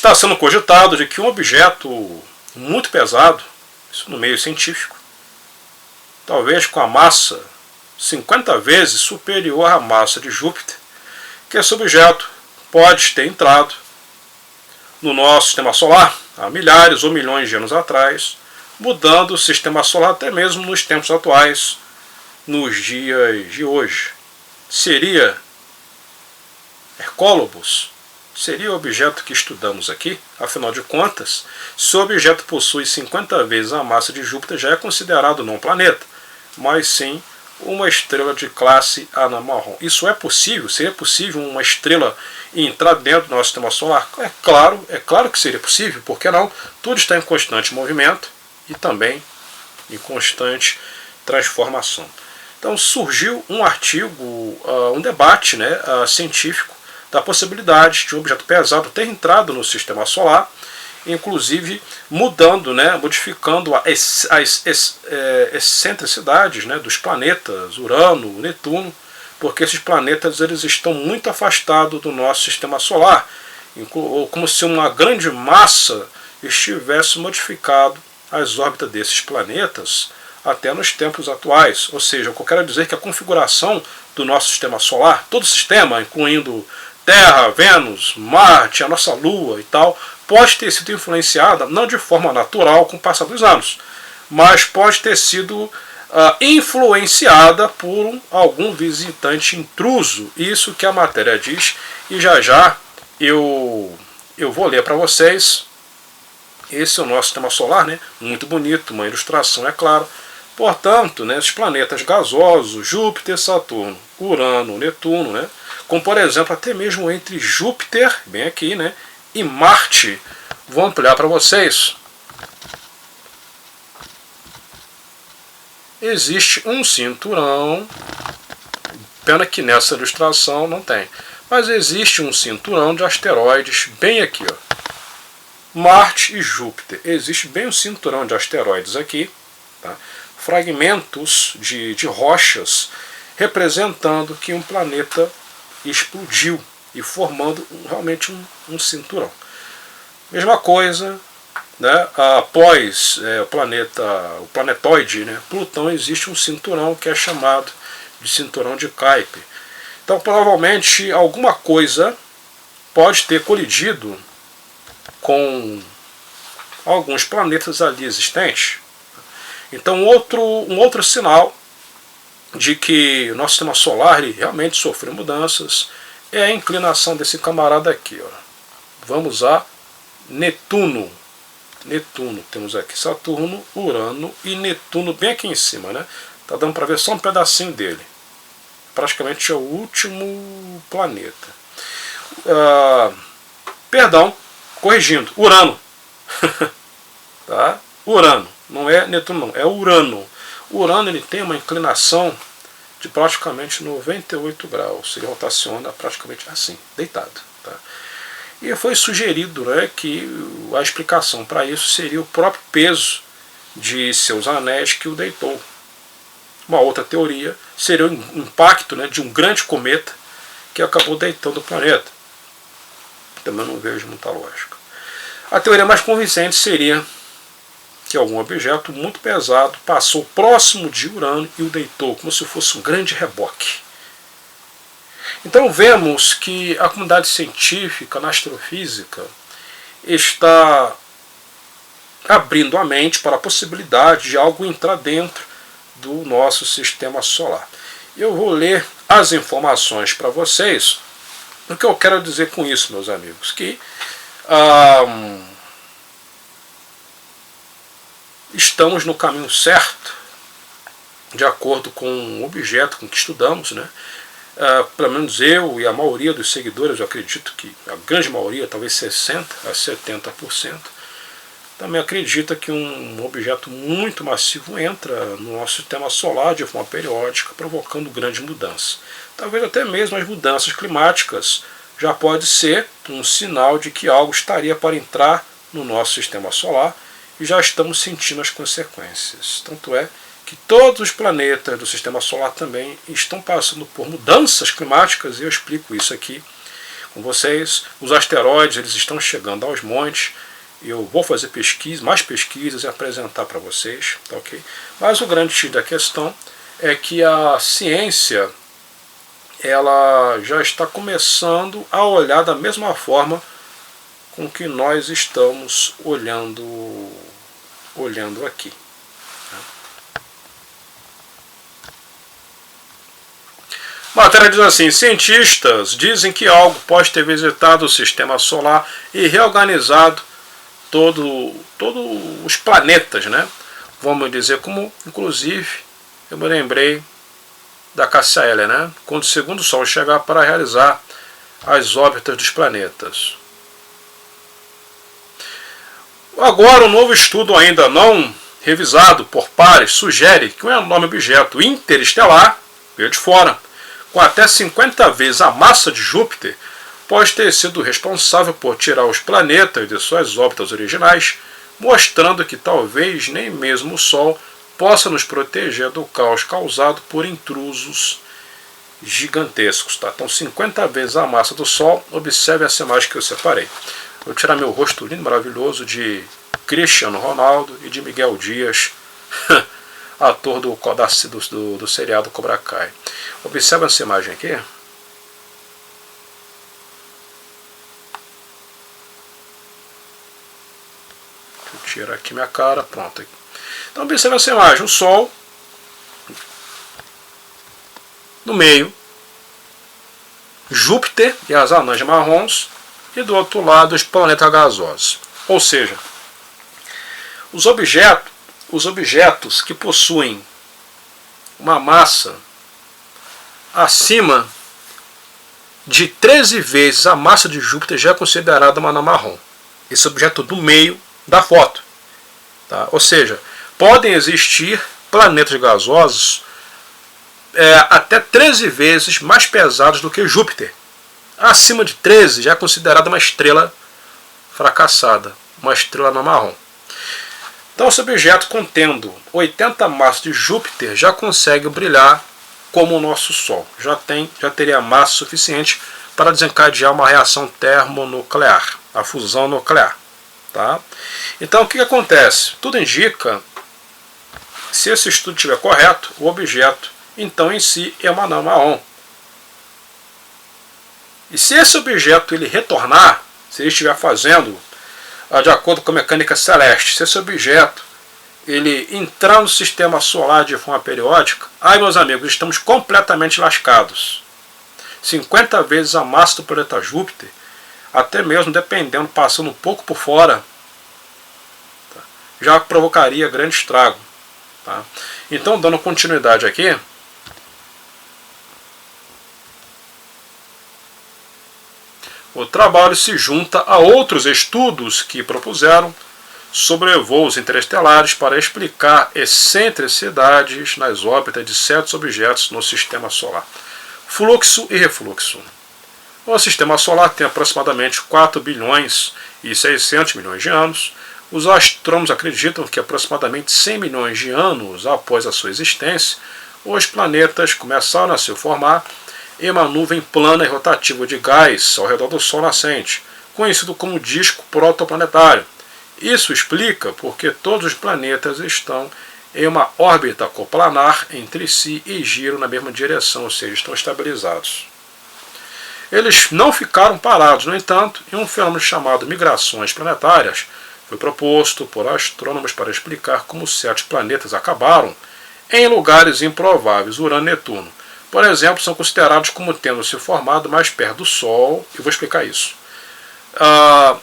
está sendo cogitado de que um objeto muito pesado, isso no meio científico, talvez com a massa 50 vezes superior à massa de Júpiter, que esse objeto pode ter entrado no nosso sistema solar há milhares ou milhões de anos atrás, mudando o sistema solar até mesmo nos tempos atuais, nos dias de hoje. Seria Hercólobos? Seria o objeto que estudamos aqui? Afinal de contas, se o objeto possui 50 vezes a massa de Júpiter, já é considerado não um planeta, mas sim uma estrela de classe anã marrom. Isso é possível? Seria possível uma estrela entrar dentro do nosso sistema solar? É claro que seria possível, por que não? Tudo está em constante movimento e também em constante transformação. Então surgiu um artigo, um debate científico da possibilidade de um objeto pesado ter entrado no sistema solar, inclusive mudando, modificando as excentricidades dos planetas, Urano, Netuno, porque esses planetas eles estão muito afastados do nosso sistema solar, como se uma grande massa estivesse modificado as órbitas desses planetas até nos tempos atuais. Ou seja, o que eu quero dizer é que a configuração do nosso sistema solar, todo o sistema, incluindo Terra, Vênus, Marte, a nossa Lua e tal, pode ter sido influenciada, não de forma natural com o passar dos anos, mas pode ter sido influenciada por algum visitante intruso. Isso que a matéria diz, e já eu vou ler para vocês. Esse é o nosso sistema solar, muito bonito, uma ilustração, é claro. Portanto, os planetas gasosos, Júpiter, Saturno, Urano, Netuno, como por exemplo até mesmo entre Júpiter, bem aqui, e Marte, vou ampliar para vocês. Existe um cinturão, pena que nessa ilustração não tem, mas existe um cinturão de asteroides bem aqui, ó. Marte e Júpiter, existe bem um cinturão de asteroides aqui, tá? Fragmentos de rochas representando que um planeta explodiu e formando realmente um cinturão. Mesma coisa, após o planetoide, Plutão, existe um cinturão que é chamado de cinturão de Kuiper. Então provavelmente alguma coisa pode ter colidido com alguns planetas ali existentes. Então um outro sinal de que o nosso sistema solar ele realmente sofreu mudanças é a inclinação desse camarada aqui, ó. Vamos a Netuno. Temos aqui Saturno, Urano e Netuno bem aqui em cima, Tá dando para ver só um pedacinho dele. Praticamente é o último planeta. Perdão, corrigindo, Urano. Tá? Urano, não é Netuno, não, é Urano. Urano ele tem uma inclinação de praticamente 98 graus. Ele rotaciona praticamente assim, deitado. Tá? E foi sugerido que a explicação para isso seria o próprio peso de seus anéis que o deitou. Uma outra teoria seria o impacto de um grande cometa que acabou deitando o planeta. Também não vejo muita lógica. A teoria mais convincente seria que algum objeto muito pesado passou próximo de Urano e o deitou, como se fosse um grande reboque. Então vemos que a comunidade científica na astrofísica está abrindo a mente para a possibilidade de algo entrar dentro do nosso sistema solar. Eu vou ler as informações para vocês. O que eu quero dizer com isso, meus amigos? Que estamos no caminho certo, de acordo com o objeto com que estudamos, pelo menos eu e a maioria dos seguidores, eu acredito que a grande maioria, talvez 60% a 70%, também acredita que um objeto muito massivo entra no nosso sistema solar de forma periódica, provocando grande mudança. Talvez até mesmo as mudanças climáticas já pode ser um sinal de que algo estaria para entrar no nosso sistema solar, e já estamos sentindo as consequências. Tanto é que todos os planetas do sistema solar também estão passando por mudanças climáticas, e eu explico isso aqui com vocês. Os asteroides eles estão chegando aos montes. Eu vou fazer mais pesquisas e apresentar para vocês, tá ok? Mas o grande X da questão é que a ciência ela já está começando a olhar da mesma forma com que nós estamos olhando aqui. A matéria diz assim: cientistas dizem que algo pode ter visitado o sistema solar e reorganizado todos os planetas, né? Vamos dizer, como inclusive eu me lembrei da Cássia Eller, né? Quando o segundo Sol chegar para realizar as órbitas dos planetas. Agora, um novo estudo ainda não revisado por pares sugere que um enorme objeto interestelar veio de fora, com até 50 vezes a massa de Júpiter, pode ter sido responsável por tirar os planetas de suas órbitas originais, mostrando que talvez nem mesmo o Sol possa nos proteger do caos causado por intrusos gigantescos. Tá? Então, 50 vezes a massa do Sol. Observe essa imagem que eu separei. Vou tirar meu rosto lindo, maravilhoso de Cristiano Ronaldo e de Miguel Dias, ator do seriado Cobra Kai. Observe essa imagem aqui. Deixa eu tirar aqui minha cara, pronto. Então observe essa imagem, o Sol no meio, Júpiter e as anãs marrons, e do outro lado os planetas gasosos. Ou seja, os objetos que possuem uma massa acima de 13 vezes a massa de Júpiter já é considerada uma anã marrom. Esse objeto do meio da foto. Tá? Ou seja, podem existir planetas gasosos até 13 vezes mais pesados do que Júpiter. Acima de 13 já é considerada uma estrela fracassada, uma estrela anã marrom. Então esse objeto contendo 80 massas de Júpiter já consegue brilhar como o nosso Sol. Já teria massa suficiente para desencadear uma reação termonuclear, a fusão nuclear. Tá? Então o que acontece? Tudo indica, se esse estudo estiver correto, o objeto então em si é uma anã marrom. E se esse objeto ele retornar, se ele estiver fazendo de acordo com a mecânica celeste, se esse objeto ele entrar no sistema solar de forma periódica, aí meus amigos, estamos completamente lascados. 50 vezes a massa do planeta Júpiter, até mesmo dependendo, passando um pouco por fora, tá, já provocaria grande estrago. Tá? Então, dando continuidade aqui, o trabalho se junta a outros estudos que propuseram sobre voos interestelares para explicar excentricidades nas órbitas de certos objetos no sistema solar. Fluxo e refluxo. O sistema solar tem aproximadamente 4 bilhões e 600 milhões de anos. Os astrônomos acreditam que aproximadamente 100 milhões de anos após a sua existência, os planetas começaram a se formar em uma nuvem plana e rotativa de gás ao redor do Sol nascente, conhecido como disco protoplanetário. Isso explica porque todos os planetas estão em uma órbita coplanar entre si e giram na mesma direção, ou seja, estão estabilizados. Eles não ficaram parados, no entanto, e um fenômeno chamado migrações planetárias foi proposto por astrônomos para explicar como certos planetas acabaram em lugares improváveis. Urano e Netuno, por exemplo, são considerados como tendo se formado mais perto do Sol, e vou explicar isso,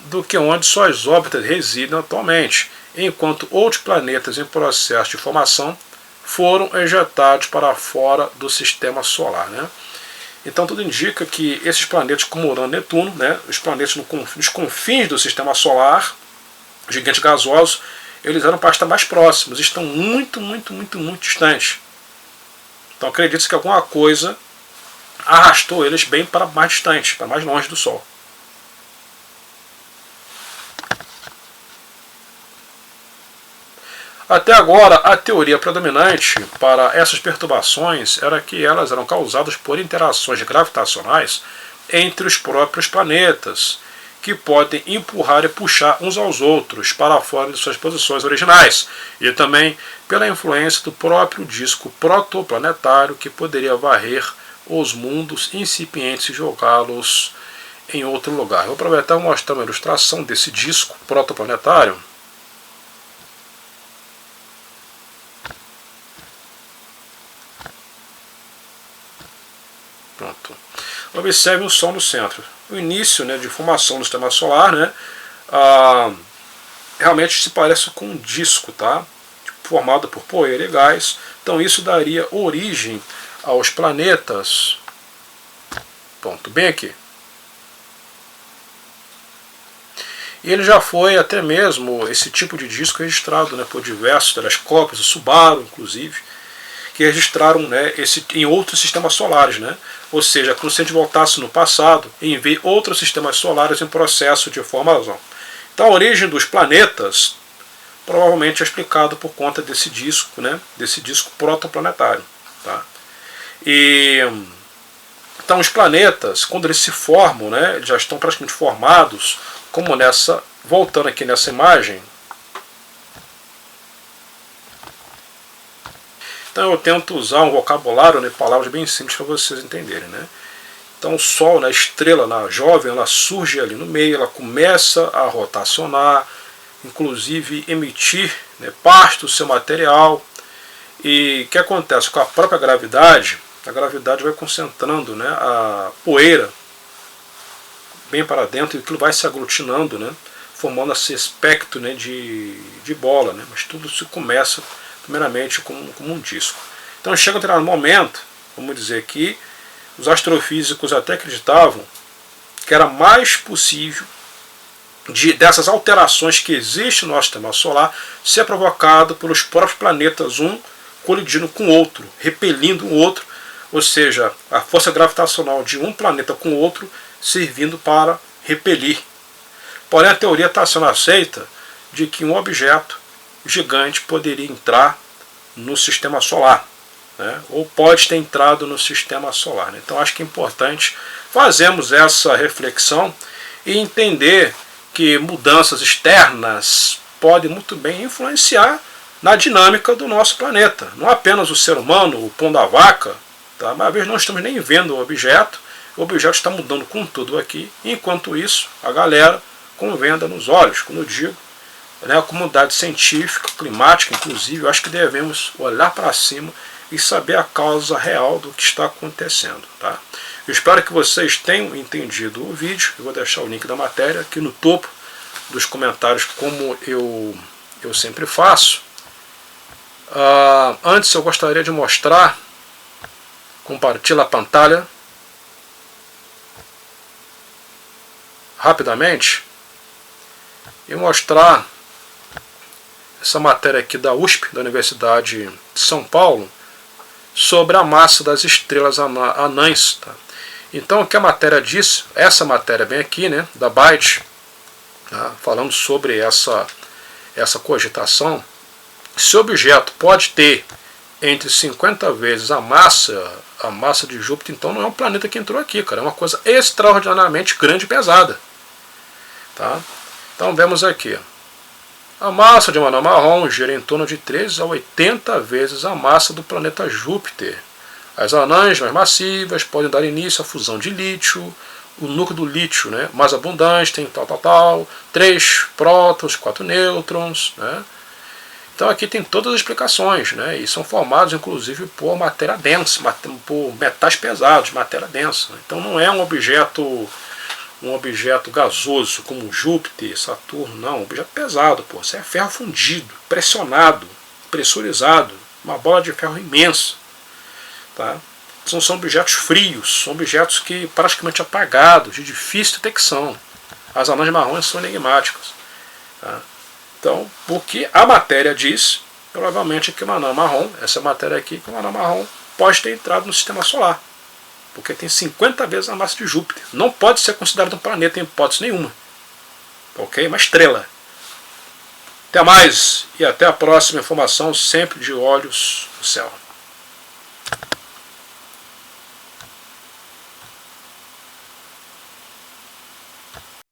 do que onde suas órbitas residem atualmente, enquanto outros planetas em processo de formação foram ejetados para fora do sistema solar. Né? Então tudo indica que esses planetas como Urano e Netuno, né, os planetas nos confins do sistema solar, gigantes gasosos, eles eram para estar mais próximos, estão muito distantes. Então acredita-se que alguma coisa arrastou eles bem para mais distante, para mais longe do Sol. Até agora, a teoria predominante para essas perturbações era que elas eram causadas por interações gravitacionais entre os próprios planetas, que podem empurrar e puxar uns aos outros para fora de suas posições originais, e também pela influência do próprio disco protoplanetário, que poderia varrer os mundos incipientes e jogá-los em outro lugar. Vou aproveitar e mostrar uma ilustração desse disco protoplanetário. Pronto. Observe o Sol no centro. O início, né, de formação do sistema solar, né, realmente se parece com um disco, tá? Formado por poeira e gás. Então isso daria origem aos planetas. Ponto, bem aqui. E ele já foi até mesmo esse tipo de disco registrado, né, por diversos telescópios, o Subaru inclusive, que registraram, né, em outros sistemas solares, né? Ou seja, como se a gente voltasse no passado e ver outros sistemas solares em processo de formação. Então a origem dos planetas provavelmente é explicado por conta desse disco, né, desse disco protoplanetário. Tá? Então os planetas, quando eles se formam, né, já estão praticamente formados, como nessa, voltando aqui nessa imagem. Então eu tento usar um vocabulário, né, palavras bem simples para vocês entenderem. Né? Então o Sol, né, a estrela jovem, ela surge ali no meio, ela começa a rotacionar, inclusive emitir, né, parte do seu material. E o que acontece com a própria gravidade? A gravidade vai concentrando, né, a poeira bem para dentro e aquilo vai se aglutinando, né, formando esse aspecto, né, de bola. Né? Mas tudo se começa primeiramente como um disco. Então chega um determinado momento, vamos dizer que os astrofísicos até acreditavam que era mais possível dessas alterações que existem no nosso sistema solar ser provocado pelos próprios planetas, um colidindo com o outro, repelindo o outro, ou seja, a força gravitacional de um planeta com o outro servindo para repelir. Porém a teoria está sendo aceita de que um objeto gigante poderia entrar no sistema solar, né? Ou pode ter entrado no sistema solar. Né? Então acho que é importante fazermos essa reflexão e entender que mudanças externas podem muito bem influenciar na dinâmica do nosso planeta. Não apenas o ser humano, o pão da vaca, tá? Mas às vezes não estamos nem vendo o objeto está mudando com tudo aqui, enquanto isso a galera com venda nos olhos, como eu digo, né, a comunidade científica, climática, inclusive, eu acho que devemos olhar para cima e saber a causa real do que está acontecendo. Tá? Eu espero que vocês tenham entendido o vídeo. Eu vou deixar o link da matéria aqui no topo dos comentários, como eu sempre faço. Antes eu gostaria de mostrar, compartilhar a pantalha rapidamente e mostrar essa matéria aqui da USP, da Universidade de São Paulo, sobre a massa das estrelas anãs. Tá? Então o que a matéria diz, essa matéria vem aqui, né, da Byte, tá? Falando sobre essa cogitação. Esse objeto pode ter entre 50 vezes a massa de Júpiter, então não é um planeta que entrou aqui, cara, é uma coisa extraordinariamente grande e pesada. Tá? Então vemos aqui. A massa de uma anã marrom gira em torno de 13 a 80 vezes a massa do planeta Júpiter. As anãs mais massivas podem dar início à fusão de lítio. O núcleo do lítio, né, mais abundante tem 3 prótons, 4 nêutrons. Né? Então aqui tem todas as explicações, né, e são formados inclusive por matéria densa, por metais pesados, matéria densa. Então não é um objeto gasoso como Júpiter, Saturno, não, um objeto pesado, pô. Isso é ferro fundido, pressionado, pressurizado, uma bola de ferro imensa. Tá? São objetos frios, são objetos que praticamente apagados, de difícil detecção. As anãs marrons são enigmáticas. Tá? Então, porque a matéria diz, provavelmente que uma anã marrom, essa matéria aqui, que uma anã marrom pode ter entrado no sistema solar. Porque tem 50 vezes a massa de Júpiter. Não pode ser considerado um planeta em hipótese nenhuma. Ok? Uma estrela. Até mais e até a próxima informação, sempre de olhos no céu.